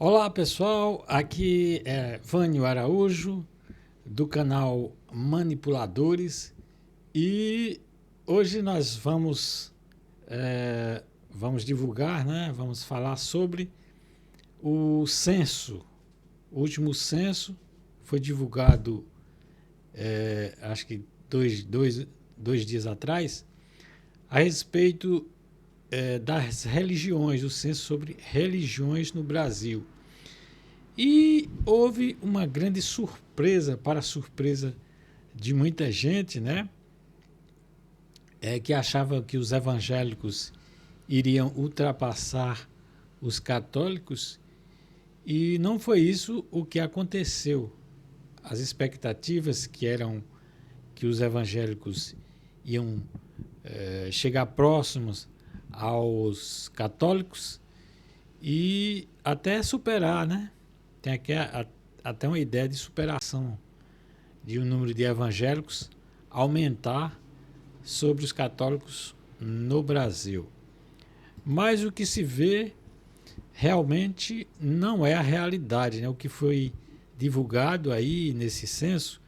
Olá pessoal, aqui é Vânio Araújo do canal Manipuladores e hoje nós vamos divulgar, né? Vamos falar sobre o censo. O último censo foi divulgado, acho que dois dias atrás, a respeito das religiões, o censo sobre religiões no Brasil. E houve uma grande surpresa, para a surpresa de muita gente, né? Que achava que os evangélicos iriam ultrapassar os católicos, e não foi isso o que aconteceu. As expectativas que eram que os evangélicos iam chegar próximos aos católicos e até superar, né? Tem aqui até uma ideia de superação de um número de evangélicos aumentar sobre os católicos no Brasil. Mas o que se vê realmente não é a realidade, né? O que foi divulgado aí nesse censo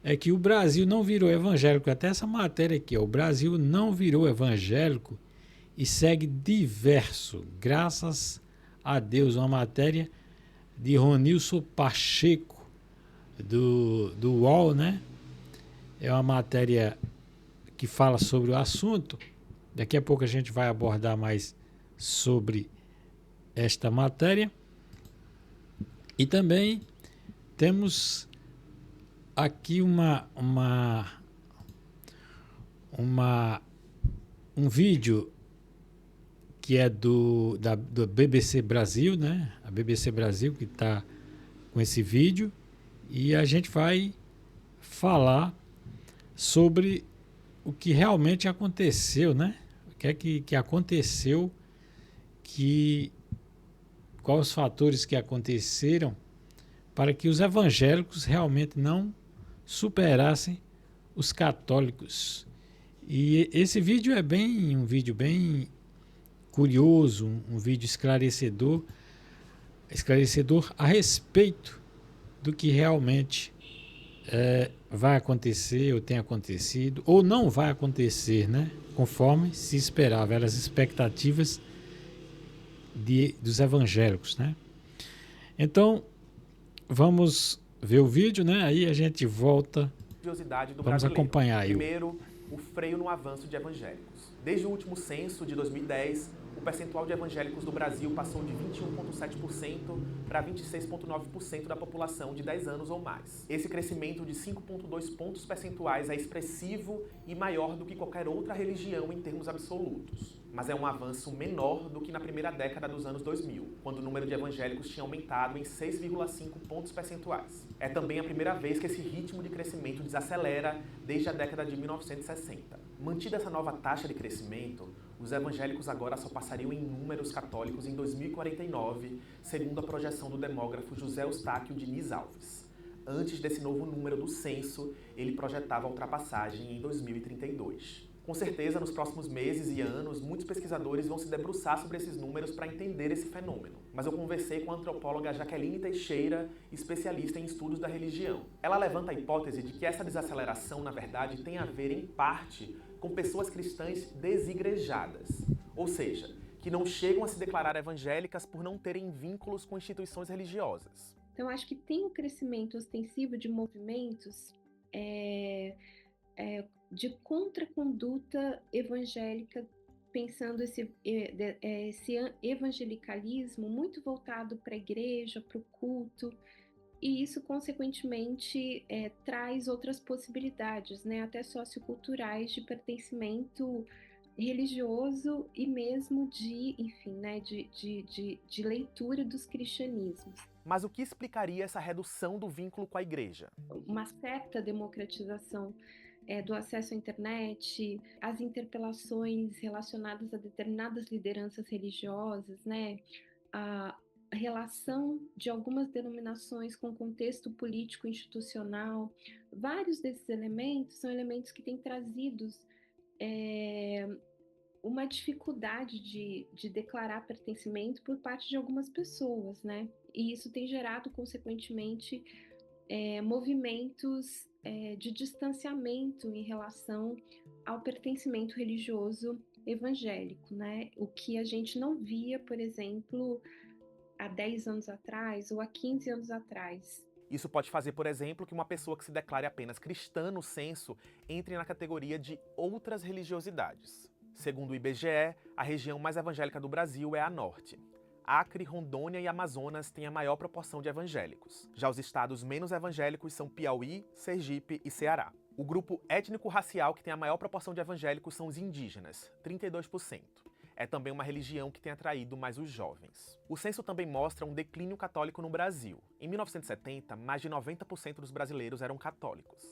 é que o Brasil não virou evangélico. Até essa matéria aqui, ó, o Brasil não virou evangélico e segue diverso, graças a Deus. Uma matéria de Ronilson Pacheco, do UOL, né? É uma matéria que fala sobre o assunto. Daqui a pouco a gente vai abordar mais sobre esta matéria. E também temos aqui um vídeo que é do BBC Brasil, né? A BBC Brasil que está com esse vídeo, e a gente vai falar sobre o que realmente aconteceu, né? O que é que aconteceu, quais os fatores que aconteceram para que os evangélicos realmente não superassem os católicos. E esse vídeo é um vídeo bem curioso, um vídeo esclarecedor a respeito do que realmente vai acontecer, ou tem acontecido, ou não vai acontecer, né? Conforme se esperava, eram as expectativas dos evangélicos, né? Então, vamos ver o vídeo, né? Aí a gente volta, Do vamos brasileiro. acompanhar aí. Primeiro, o freio no avanço de evangélicos. Desde o último censo de 2010, o percentual de evangélicos do Brasil passou de 21,7% para 26,9% da população de 10 anos ou mais. Esse crescimento de 5,2 pontos percentuais é expressivo e maior do que qualquer outra religião em termos absolutos. Mas é um avanço menor do que na primeira década dos anos 2000, quando o número de evangélicos tinha aumentado em 6,5 pontos percentuais. É também a primeira vez que esse ritmo de crescimento desacelera desde a década de 1960. Mantida essa nova taxa de crescimento, os evangélicos agora só passariam em números católicos em 2049, segundo a projeção do demógrafo José Eustáquio Diniz Alves. Antes desse novo número do censo, ele projetava a ultrapassagem em 2032. Com certeza, nos próximos meses e anos, muitos pesquisadores vão se debruçar sobre esses números para entender esse fenômeno. Mas eu conversei com a antropóloga Jaqueline Teixeira, especialista em estudos da religião. Ela levanta a hipótese de que essa desaceleração, na verdade, tem a ver, em parte, com pessoas cristãs desigrejadas. Ou seja, que não chegam a se declarar evangélicas por não terem vínculos com instituições religiosas. Então, acho que tem um crescimento ostensivo de movimentos de contraconduta evangélica, pensando esse evangelicalismo muito voltado para a igreja, para o culto, e isso, consequentemente, traz outras possibilidades, né, até socioculturais, de pertencimento religioso e mesmo enfim, né, de leitura dos cristianismos. Mas o que explicaria essa redução do vínculo com a igreja? Uma certa democratização do acesso à internet, as interpelações relacionadas a determinadas lideranças religiosas, né? A relação de algumas denominações com o contexto político institucional. Vários desses elementos são elementos que têm trazido uma dificuldade de declarar pertencimento por parte de algumas pessoas, né? e isso tem gerado, consequentemente, movimentos de distanciamento em relação ao pertencimento religioso evangélico, né? O que a gente não via, por exemplo, há 10 anos atrás ou há 15 anos atrás. Isso pode fazer, por exemplo, que uma pessoa que se declare apenas cristã no censo entre na categoria de outras religiosidades. Segundo o IBGE, a região mais evangélica do Brasil é a Norte. Acre, Rondônia e Amazonas têm a maior proporção de evangélicos. Já os estados menos evangélicos são Piauí, Sergipe e Ceará. O grupo étnico-racial que tem a maior proporção de evangélicos são os indígenas, 32%. É também uma religião que tem atraído mais os jovens. O censo também mostra um declínio católico no Brasil. Em 1970, mais de 90% dos brasileiros eram católicos.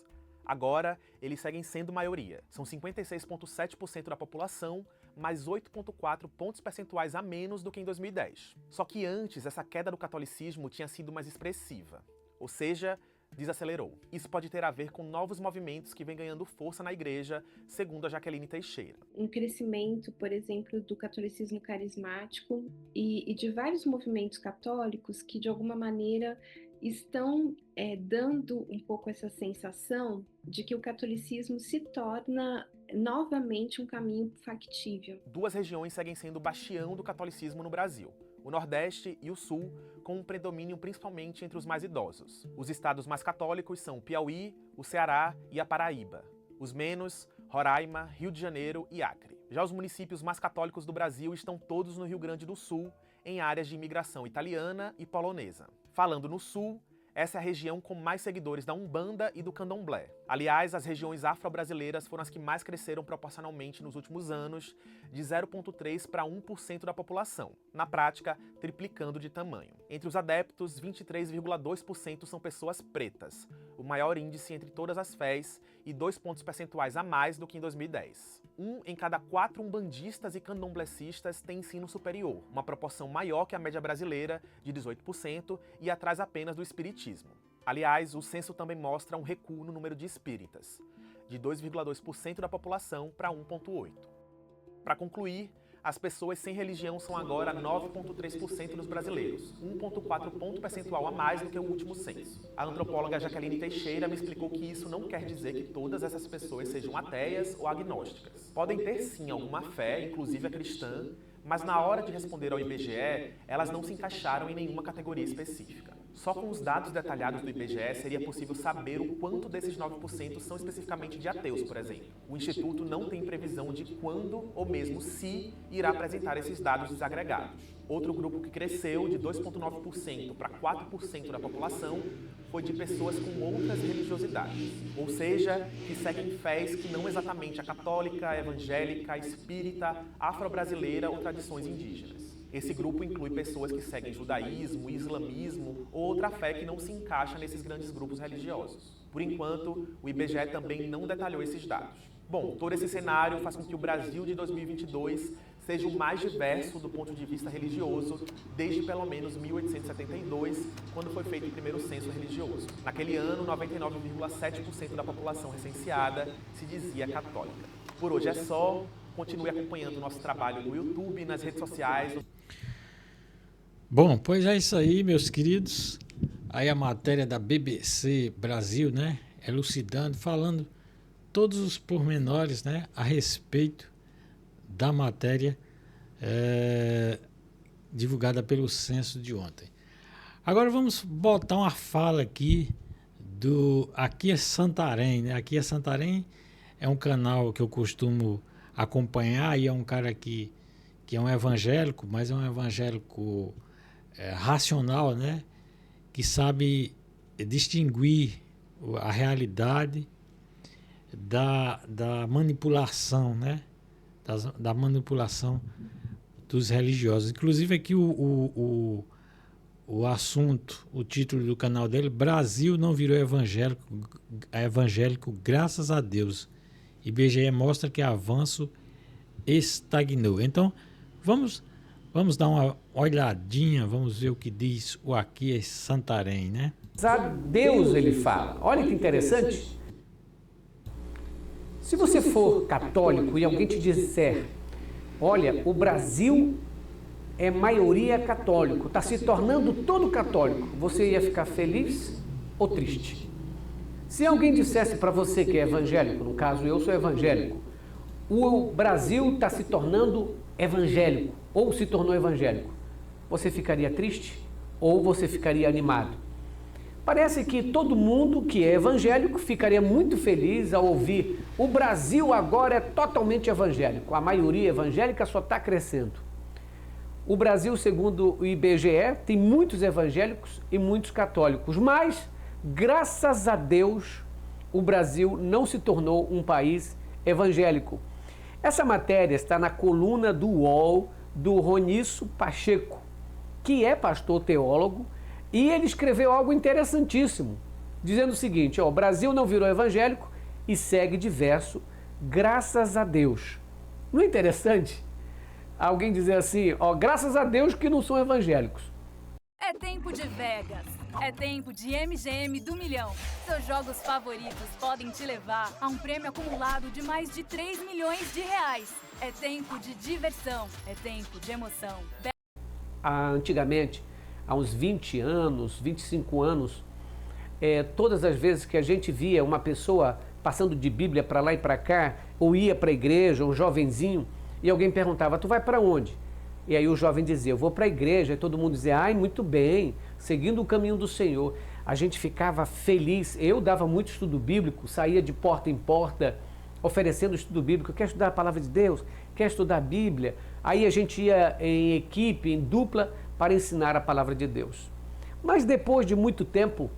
Agora, eles seguem sendo maioria. São 56,7% da população, mais 8,4 pontos percentuais a menos do que em 2010. Só que antes, essa queda do catolicismo tinha sido mais expressiva. Ou seja, desacelerou. Isso pode ter a ver com novos movimentos que vêm ganhando força na igreja, segundo a Jaqueline Teixeira. Um crescimento, por exemplo, do catolicismo carismático e de vários movimentos católicos que, de alguma maneira, estão dando um pouco essa sensação de que o catolicismo se torna novamente um caminho factível. Duas regiões seguem sendo o bastião do catolicismo no Brasil: o Nordeste e o Sul, com um predomínio principalmente entre os mais idosos. Os estados mais católicos são o Piauí, o Ceará e a Paraíba. Os menos, Roraima, Rio de Janeiro e Acre. Já os municípios mais católicos do Brasil estão todos no Rio Grande do Sul, em áreas de imigração italiana e polonesa. Falando no Sul, essa é a região com mais seguidores da Umbanda e do Candomblé. Aliás, as regiões afro-brasileiras foram as que mais cresceram proporcionalmente nos últimos anos, de 0,3% para 1% da população, na prática, triplicando de tamanho. Entre os adeptos, 23,2% são pessoas pretas, o maior índice entre todas as fés e 2 pontos percentuais a mais do que em 2010. 1 em cada 4 umbandistas e candomblecistas tem ensino superior, uma proporção maior que a média brasileira, de 18%, e atrás apenas do espiritismo. Aliás, o censo também mostra um recuo no número de espíritas, de 2,2% da população para 1,8%. Para concluir, as pessoas sem religião são agora 9,3% dos brasileiros, 1,4 ponto percentual a mais do que o último censo. A antropóloga Jaqueline Teixeira me explicou que isso não quer dizer que todas essas pessoas sejam ateias ou agnósticas. Podem ter sim alguma fé, inclusive a cristã, mas na hora de responder ao IBGE, elas não se encaixaram em nenhuma categoria específica. Só com os dados detalhados do IBGE seria possível saber o quanto desses 9% são especificamente de ateus, por exemplo. O Instituto não tem previsão de quando ou mesmo se irá apresentar esses dados desagregados. Outro grupo que cresceu de 2,9% para 4% da população foi de pessoas com outras religiosidades, ou seja, que seguem fés que não exatamente a católica, a evangélica, a espírita, afro-brasileira ou tradições indígenas. Esse grupo inclui pessoas que seguem judaísmo, islamismo ou outra fé que não se encaixa nesses grandes grupos religiosos. Por enquanto, o IBGE também não detalhou esses dados. Bom, todo esse cenário faz com que o Brasil de 2022 seja o mais diverso do ponto de vista religioso desde pelo menos 1872, quando foi feito o primeiro censo religioso. Naquele ano, 99,7% da população recenseada se dizia católica. Por hoje é só. Continue acompanhando o nosso trabalho no YouTube e nas redes sociais. Bom, pois é isso aí, meus queridos. Aí a matéria da BBC Brasil, né? Elucidando, falando todos os pormenores, né? A respeito da matéria divulgada pelo censo de ontem. Agora vamos botar uma fala aqui do Aqui é Santarém, né? Aqui é Santarém é um canal que eu costumo acompanhar, e é um cara que é um evangélico, mas é um evangélico racional, né? Que sabe distinguir a realidade da manipulação, né? Da manipulação dos religiosos. Inclusive aqui o assunto, o título do canal dele: Brasil não virou evangélico graças a Deus. IBGE mostra que avanço estagnou. Então, vamos dar uma olhadinha, vamos ver o que diz o Aqui é Santarém, né? A Deus ele fala. Olha que interessante. Se você for católico e alguém te disser, olha, o Brasil é maioria católico, está se tornando todo católico, você ia ficar feliz ou triste? Se alguém dissesse para você que é evangélico, no caso eu sou evangélico, o Brasil está se tornando evangélico, ou se tornou evangélico, você ficaria triste ou você ficaria animado? Parece que todo mundo que é evangélico ficaria muito feliz ao ouvir: o Brasil agora é totalmente evangélico, a maioria evangélica só está crescendo. O Brasil, segundo o IBGE, tem muitos evangélicos e muitos católicos, mas, graças a Deus, o Brasil não se tornou um país evangélico. Essa matéria está na coluna do UOL do Ronício Pacheco, que é pastor teólogo, e ele escreveu algo interessantíssimo, dizendo o seguinte: o Brasil não virou evangélico e segue diverso, graças a Deus. Não é interessante? Alguém dizer assim: graças a Deus que não são evangélicos. É tempo de Vegas. É tempo de MGM do Milhão. Seus jogos favoritos podem te levar a um prêmio acumulado de mais de 3 milhões de reais. É tempo de diversão. É tempo de emoção. Antigamente, há uns 20 anos, 25 anos, todas as vezes que a gente via uma pessoa passando de Bíblia para lá e para cá, ou ia para a igreja, um jovenzinho, e alguém perguntava: tu vai para onde? E aí o jovem dizia: eu vou para a igreja. E todo mundo dizia: ai, muito bem, seguindo o caminho do Senhor. A gente ficava feliz. Eu dava muito estudo bíblico, saía de porta em porta, oferecendo estudo bíblico. Quer estudar a palavra de Deus? Quer estudar a Bíblia? Aí a gente ia em equipe, em dupla, para ensinar a palavra de Deus. Mas depois de muito tempo,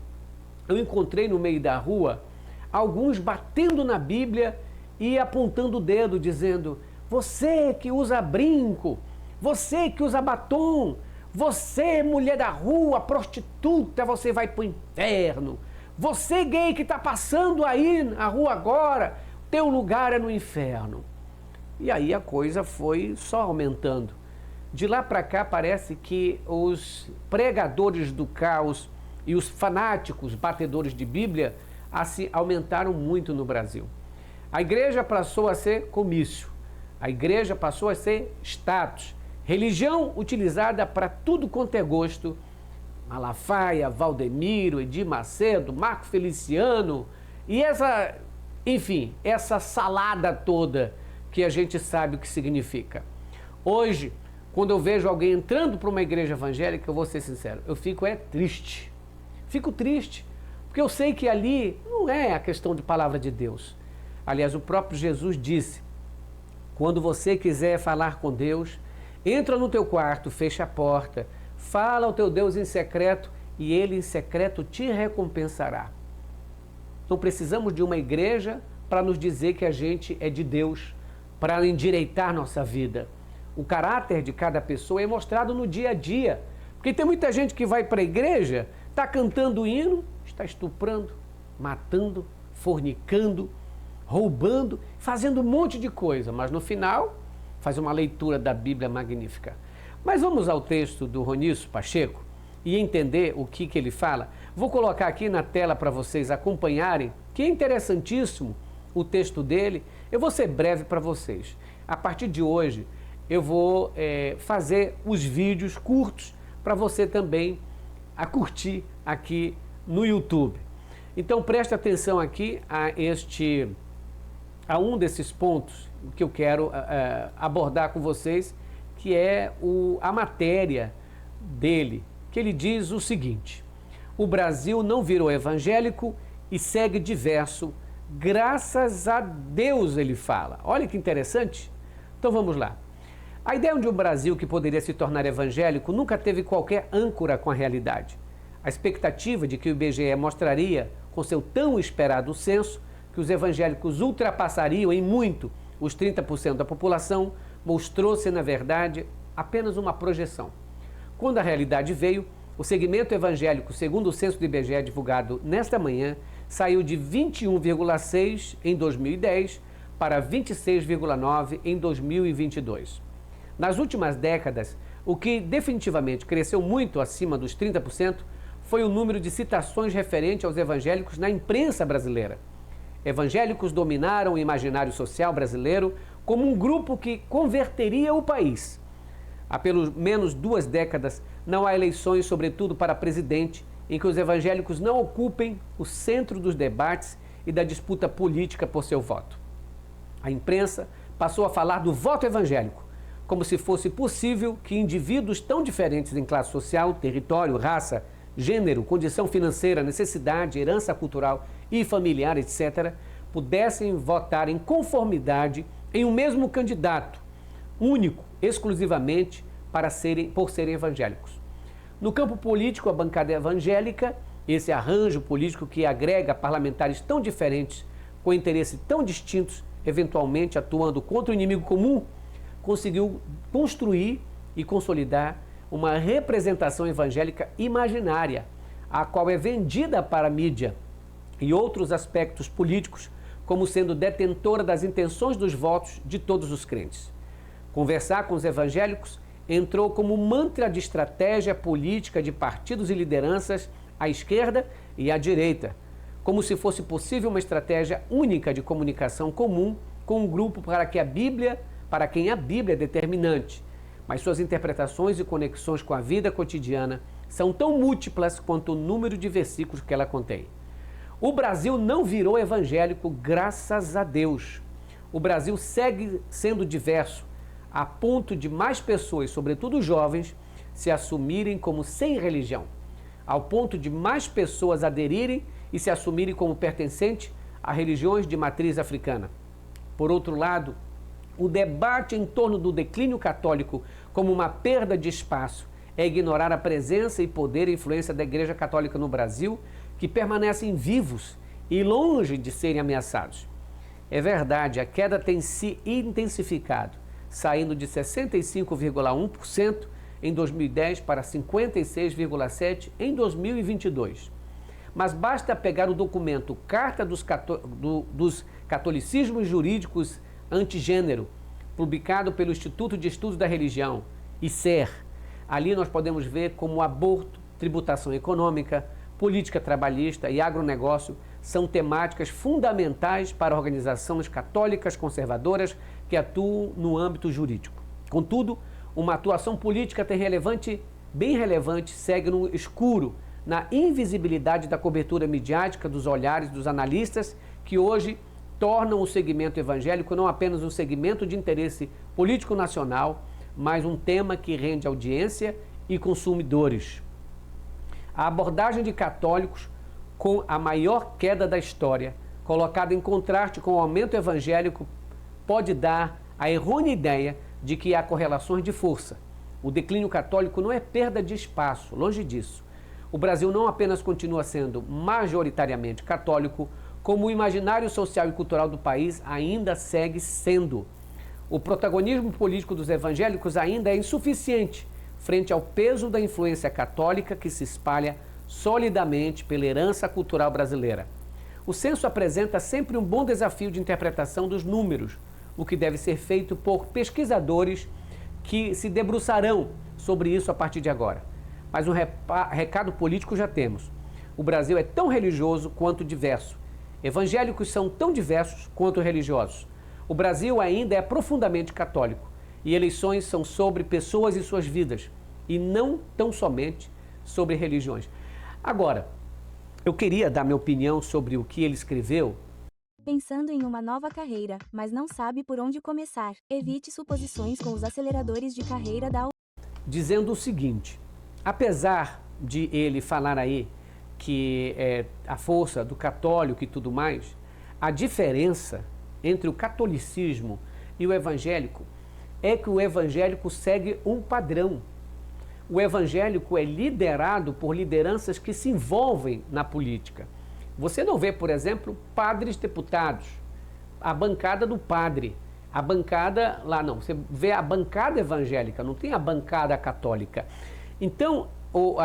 eu encontrei no meio da rua alguns batendo na Bíblia e apontando o dedo, dizendo: você que usa brinco, você que usa batom, você mulher da rua, prostituta, você vai para o inferno. Você gay que está passando aí na rua agora, teu lugar é no inferno. E aí a coisa foi só aumentando. De lá para cá parece que os pregadores do caos e os fanáticos batedores de Bíblia aumentaram muito no Brasil. A igreja passou a ser comício, a igreja passou a ser status, religião utilizada para tudo quanto é gosto. Malafaia, Valdemiro, Edir Macedo, Marco Feliciano e essa salada toda que a gente sabe o que significa. Hoje, quando eu vejo alguém entrando para uma igreja evangélica, eu vou ser sincero, eu fico triste. Fico triste, porque eu sei que ali não é a questão de palavra de Deus. Aliás, o próprio Jesus disse: quando você quiser falar com Deus, entra no teu quarto, fecha a porta, fala ao teu Deus em secreto e Ele em secreto te recompensará. Não precisamos de uma igreja para nos dizer que a gente é de Deus, para endireitar nossa vida. O caráter de cada pessoa é mostrado no dia a dia. Porque tem muita gente que vai para a igreja, está cantando hino, está estuprando, matando, fornicando, roubando, fazendo um monte de coisa, mas no final faz uma leitura da Bíblia magnífica. Mas vamos ao texto do Ronício Pacheco e entender o que ele fala. Vou colocar aqui na tela para vocês acompanharem, que é interessantíssimo o texto dele. Eu vou ser breve para vocês. A partir de hoje, eu vou fazer os vídeos curtos para você também curtir aqui no YouTube. Então preste atenção aqui a um desses pontos que eu quero abordar com vocês, que é a matéria dele, que ele diz o seguinte: o Brasil não virou evangélico e segue diverso, graças a Deus, ele fala. Olha que interessante. Então vamos lá. A ideia de um Brasil que poderia se tornar evangélico nunca teve qualquer âncora com a realidade. A expectativa de que o IBGE mostraria, com seu tão esperado censo, que os evangélicos ultrapassariam em muito os 30% da população, mostrou-se, na verdade, apenas uma projeção. Quando a realidade veio, o segmento evangélico, segundo o censo do IBGE divulgado nesta manhã, saiu de 21,6% em 2010 para 26,9% em 2022. Nas últimas décadas, o que definitivamente cresceu muito acima dos 30% foi o número de citações referente aos evangélicos na imprensa brasileira. Evangélicos dominaram o imaginário social brasileiro como um grupo que converteria o país. há pelo menos 2 décadas, não há eleições, sobretudo para presidente, em que os evangélicos não ocupem o centro dos debates e da disputa política por seu voto. A imprensa passou a falar do voto evangélico, como se fosse possível que indivíduos tão diferentes em classe social, território, raça, gênero, condição financeira, necessidade, herança cultural e familiar, etc., pudessem votar em conformidade em um mesmo candidato, único, exclusivamente por serem evangélicos. No campo político, a bancada evangélica, esse arranjo político que agrega parlamentares tão diferentes, com interesses tão distintos, eventualmente atuando contra o inimigo comum, conseguiu construir e consolidar uma representação evangélica imaginária, a qual é vendida para a mídia e outros aspectos políticos como sendo detentora das intenções dos votos de todos os crentes. Conversar com os evangélicos entrou como mantra de estratégia política de partidos e lideranças à esquerda e à direita, como se fosse possível uma estratégia única de comunicação comum com um grupo para quem a Bíblia é determinante, mas suas interpretações e conexões com a vida cotidiana são tão múltiplas quanto o número de versículos que ela contém. O Brasil não virou evangélico, graças a Deus. O Brasil segue sendo diverso, a ponto de mais pessoas, sobretudo jovens, se assumirem como sem religião, ao ponto de mais pessoas aderirem e se assumirem como pertencentes a religiões de matriz africana. Por outro lado, o debate em torno do declínio católico como uma perda de espaço é ignorar a presença e poder e influência da Igreja Católica no Brasil, que permanecem vivos e longe de serem ameaçados. É verdade, a queda tem se intensificado, saindo de 65,1% em 2010 para 56,7% em 2022. Mas basta pegar o documento Carta dos Catolicismos Jurídicos Antigênero, publicado pelo Instituto de Estudos da Religião, ICER. Ali nós podemos ver como aborto, tributação econômica, política trabalhista e agronegócio são temáticas fundamentais para organizações católicas conservadoras que atuam no âmbito jurídico. Contudo, uma atuação política bem relevante, segue no escuro, na invisibilidade da cobertura midiática dos olhares dos analistas que hoje tornam o segmento evangélico não apenas um segmento de interesse político nacional, mas um tema que rende audiência e consumidores. A abordagem de católicos com a maior queda da história, colocada em contraste com o aumento evangélico, pode dar a errônea ideia de que há correlações de força. O declínio católico não é perda de espaço, longe disso. O Brasil não apenas continua sendo majoritariamente católico, como o imaginário social e cultural do país ainda segue sendo. O protagonismo político dos evangélicos ainda é insuficiente frente ao peso da influência católica que se espalha solidamente pela herança cultural brasileira. O censo apresenta sempre um bom desafio de interpretação dos números, o que deve ser feito por pesquisadores que se debruçarão sobre isso a partir de agora. Mas um recado político já temos. O Brasil é tão religioso quanto diverso. Evangélicos são tão diversos quanto religiosos. O Brasil ainda é profundamente católico e eleições são sobre pessoas e suas vidas e não tão somente sobre religiões. Agora, eu queria dar minha opinião sobre o que ele escreveu. Pensando em uma nova carreira, mas não sabe por onde começar, evite suposições com os aceleradores de carreira da dizendo o seguinte: apesar de ele falar aí que a força do católico e tudo mais, a diferença entre o catolicismo e o evangélico é que o evangélico segue um padrão. O evangélico é liderado por lideranças que se envolvem na política. Você não vê, por exemplo, padres deputados, a bancada do padre, a bancada lá não, você vê a bancada evangélica, não tem a bancada católica. Então,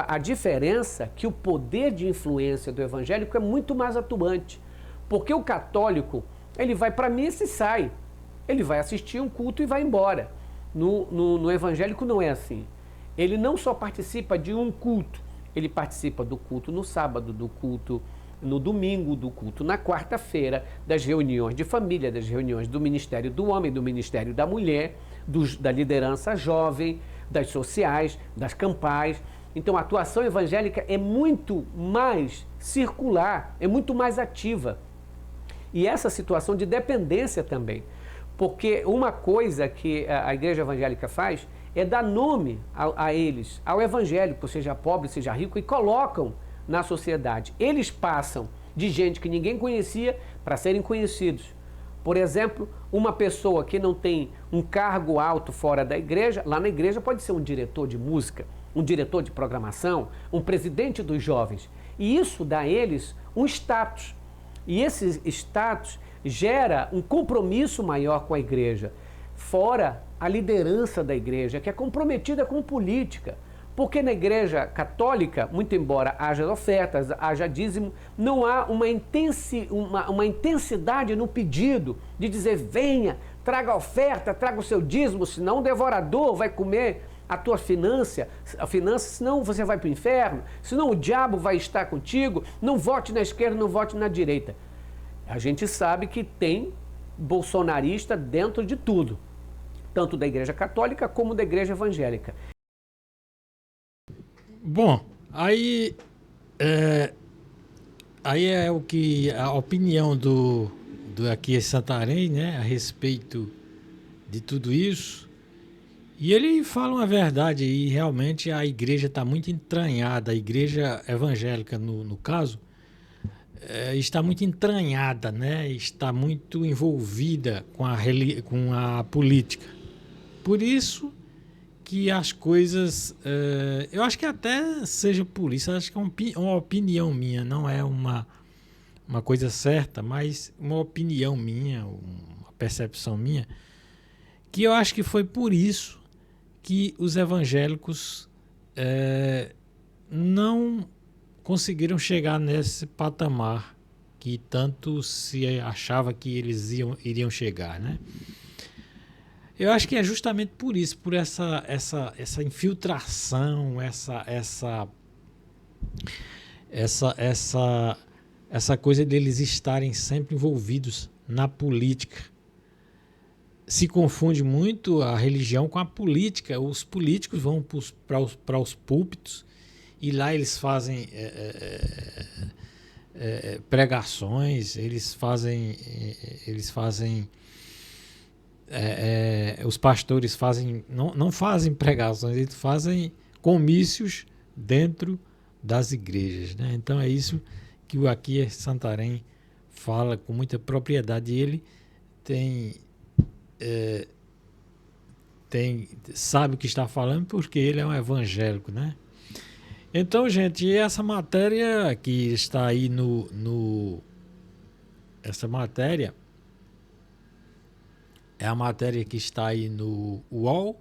a diferença é que o poder de influência do evangélico é muito mais atuante, porque o católico, ele vai para a missa e sai, ele vai assistir um culto e vai embora. No evangélico não é assim. Ele não só participa de um culto, ele participa do culto no sábado, do culto no domingo, do culto na quarta-feira, das reuniões de família, das reuniões do Ministério do Homem, do Ministério da Mulher, da liderança jovem, das sociais, das campais. Então a atuação evangélica é muito mais circular, é muito mais ativa. E essa situação de dependência também. Porque uma coisa que a igreja evangélica faz é dar nome a eles, ao evangélico, seja pobre, seja rico, e colocam na sociedade. Eles passam de gente que ninguém conhecia para serem conhecidos. Por exemplo, uma pessoa que não tem um cargo alto fora da igreja, lá na igreja pode ser um diretor de música, um diretor de programação, um presidente dos jovens. E isso dá a eles um status. E esse status gera um compromisso maior com a igreja, fora a liderança da igreja, que é comprometida com política. Porque na igreja católica, muito embora haja ofertas, haja dízimo, não há uma intensidade no pedido de dizer, venha, traga a oferta, traga o seu dízimo, senão o devorador vai comer a tua finança, senão você vai para o inferno, senão o diabo vai estar contigo, não vote na esquerda, não vote na direita. A gente sabe que tem bolsonarista dentro de tudo, tanto da igreja católica como da igreja evangélica. Bom, aí é o que a opinião do aqui em Santarém, né, a respeito de tudo isso. E ele fala uma verdade, e realmente a igreja está muito entranhada, a igreja evangélica, no caso, está muito entranhada, né? Está muito envolvida com a política. Por isso que as coisas... eu acho que até seja por isso, acho que é uma opinião minha, não é uma coisa certa, mas uma opinião minha, uma percepção minha, que eu acho que foi por isso que os evangélicos não conseguiram chegar nesse patamar que tanto se achava que eles iriam chegar, né? Eu acho que é justamente por isso, por essa infiltração, essa coisa deles estarem sempre envolvidos na política. Se confunde muito a religião com a política. Os políticos vão para os púlpitos e lá eles fazem pregações, os pastores não fazem pregações, eles fazem comícios dentro das igrejas, né? Então é isso que o Aqui em Santarém fala com muita propriedade. Ele sabe o que está falando porque ele é um evangélico, né? Então, gente, essa matéria que está aí essa matéria é a matéria que está aí no UOL,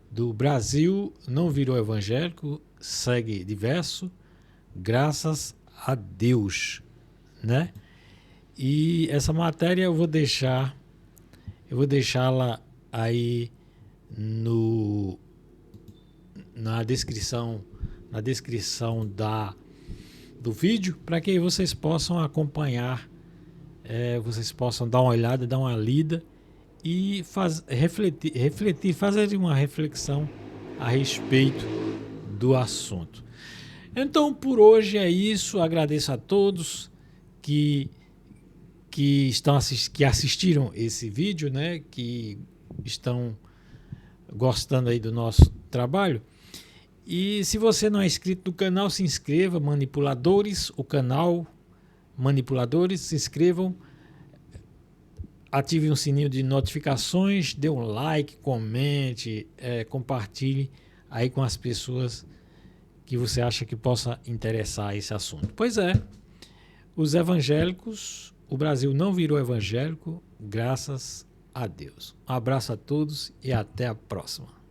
do Brasil não virou evangélico, segue diverso, graças a Deus, né? E essa matéria eu vou deixá-la aí na descrição do vídeo, para que vocês possam acompanhar, vocês possam dar uma olhada, dar uma lida e refletir, fazer uma reflexão a respeito do assunto. Então, por hoje é isso. Agradeço a todos que assistiram esse vídeo, né, que estão gostando aí do nosso trabalho. E se você não é inscrito no canal, se inscreva, Manipuladores, o canal Manipuladores, se inscrevam, ative o sininho de notificações, dê um like, comente, compartilhe aí com as pessoas que você acha que possa interessar esse assunto. Pois é, os evangélicos, o Brasil não virou evangélico, graças a Deus. Um abraço a todos e até a próxima.